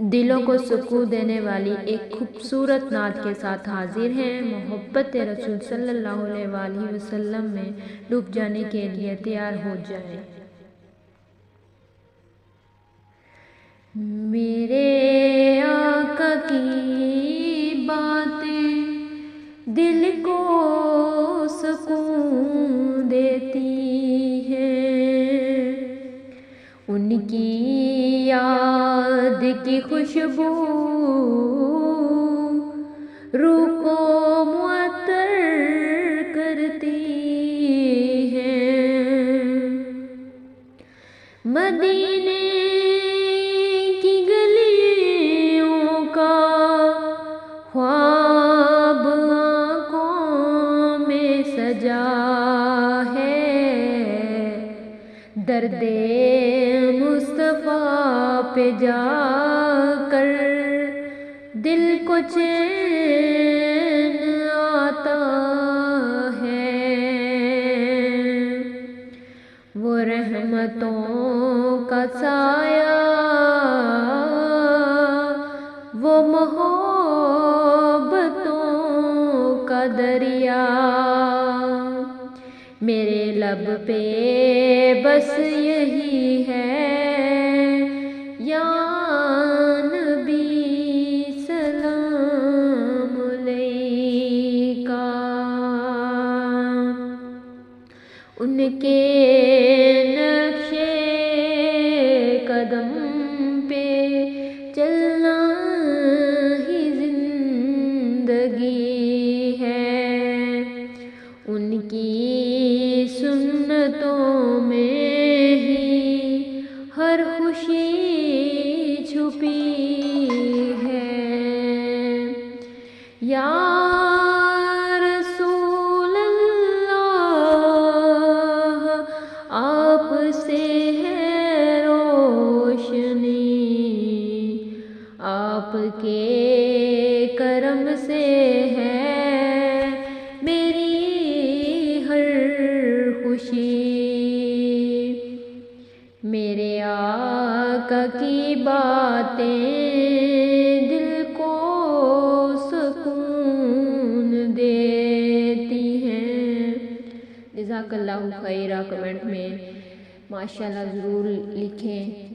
दिलों को सुकून देने वाली एक खूबसूरत नात के साथ हाजिर हैं। मोहब्बत रसूल सल्लल्लाहु अलैहि वसल्लम में डूब जाने के लिए तैयार हो जाएं। मेरे आका की बातें दिल को सुकून देती हैं, उनकी याद की खुशबू रूह को मुअत्तर करती है। मदीने की गलियों का ख्वाब आँखों में सजा है, दर्दे मुस्तफा पे जाकर दिल को चैन आता है। वो रहमतों का साया, वो मोहब्बतों का दरिया, मेरे लब पे बस यही है, या नबी सलाम अलैका। उनके नक्शे कदम पे चलना ही जिंदगी है, उनकी सुन्नतों में ही हर खुशी छुपी है। या रसूल अल्लाह आपसे है रोशनी, आपके करम से है मेरी हर खुशी। मेरे आका की बातें दिल को सुकून देती हैं। जज़ाकल्लाहु खैरा कमेंट में माशाल्लाह ज़रूर लिखें।